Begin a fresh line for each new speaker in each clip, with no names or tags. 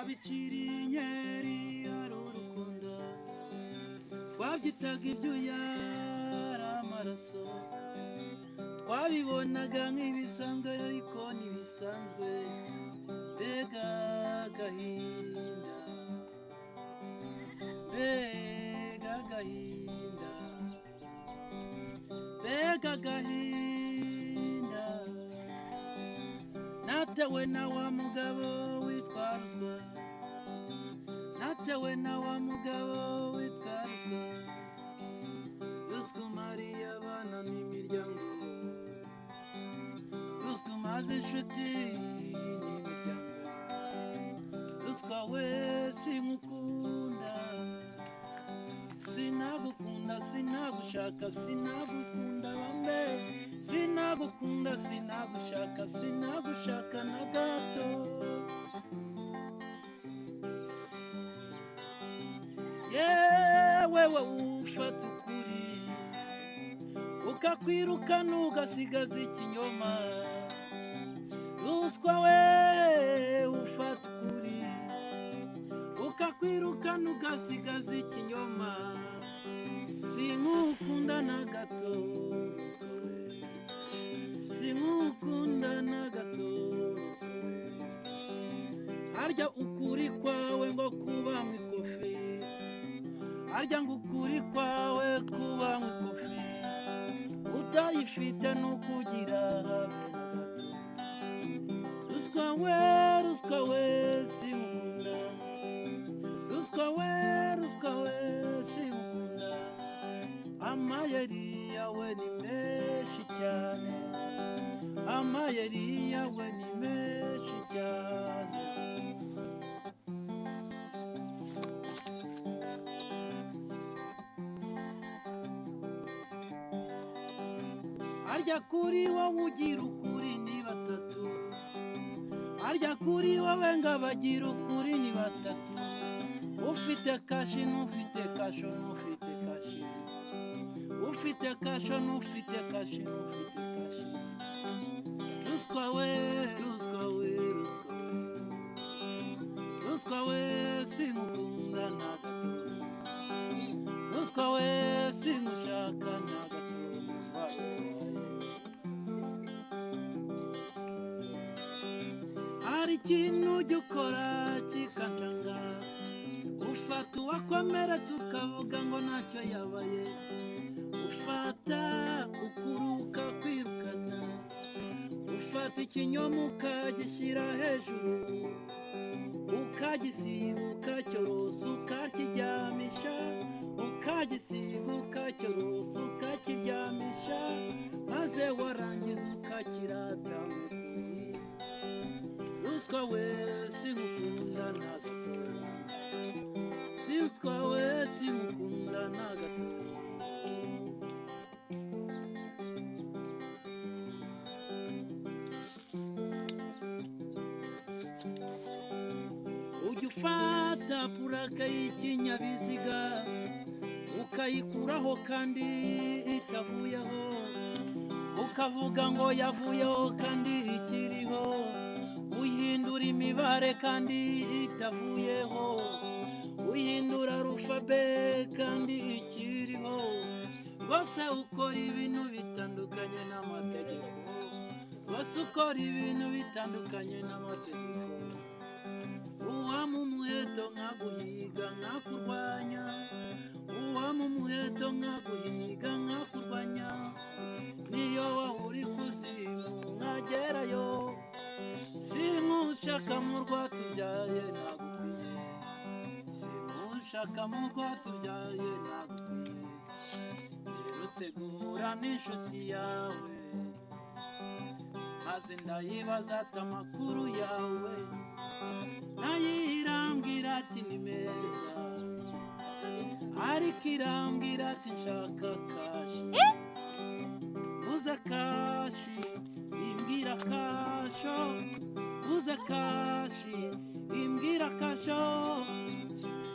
twabiciriye inkeri ari urukundo twabyitaga ibyuya ari amaraso twabibonaga nk'ibisanzwe ariko ntibisanzwe mbega agahinda mbega agahinda mbega agahinda natewe na wa mugabo witwa ruswa natewe na wa mugabo witwa ruswa ruswa umariye abana n'imiryango ruswa umaze inshuti n'imiryango ruswa we sinkukunda sinagukunda sinagushaka sinagukunda bambe sinagukunda sinagushaka sinagushaka na gato yewe ufata ukuri ukakwirukana ugasigaza ikinyoma ruswa we ufata ukuri ukakwirukana ugasigaza ikinyoma sinkukunda na gato sinkukunda na gato harya ukuri kwawe ngo kuba mu ikofi harya ngo ukuri kwawe kuba mu ikofi utayifite nukugira habe na gato ruswa we sinkukunda ruswa we sinkukunda amayeri yawe ni menshi cyane amayeri yawe ni menshi cyane harya kuri wowe ugira ukuri ni batatu harya kuri wowe ngo bagira ukuri ni batatu ufite kashi n'ufite kasho n'ufite kashi ufite kasho n'ufite kashi n'ufite kashi ruswa we ruswa we sinkukunda na gato ruswa we singushaka na gato hari ikintu ujya ukora kikancanga ufata uwakomera tukavuga ngo ntacyo yabaye ufata ukuruka kwirukana ufata ikinyoma ukagishyira hejuru ukagisiga ukacyorosa ukakiryamisha ukagisiga ukacyorosa ukakiryamisha maze warangiza ukakirata ruswa we sinkukunda na gato ruswa we sinkukunda na gato ujya ufata puraka y'ikinyabiziga ukayikuraho kandi itavuyeho ukavuga ngo yavuyeho kandi ikiriho uhindura imibare kandi itavuyeho uhindura arufabe kandi ikiriho bose ukora ibintu bitandukanye n'amategeko bose ukora ibintu bitandukanye n'amategeko uwama umuheto nkaguhiga nkakurwanya uwama umuheto nkaguhiga nkakurwanya niyo waba uri kuzimu nkagerayo sinkushaka mu rwatubyaye nagukwiye sinkushaka mu rwatubyaye nagukwiye nherutse guhura n'inshuti yawe maze ndayibaza ati amakuru yawe nayo irambwira ati ni meza ariko irambwira ati nshaka kashi buze kashi imbwira kasho buze kashi imbwira kasho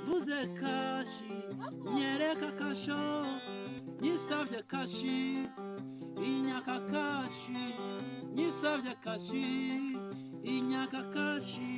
buze kashi nyereka kasho nyisabye kashi inyaka kashi nyisabye kashi inyaka kashi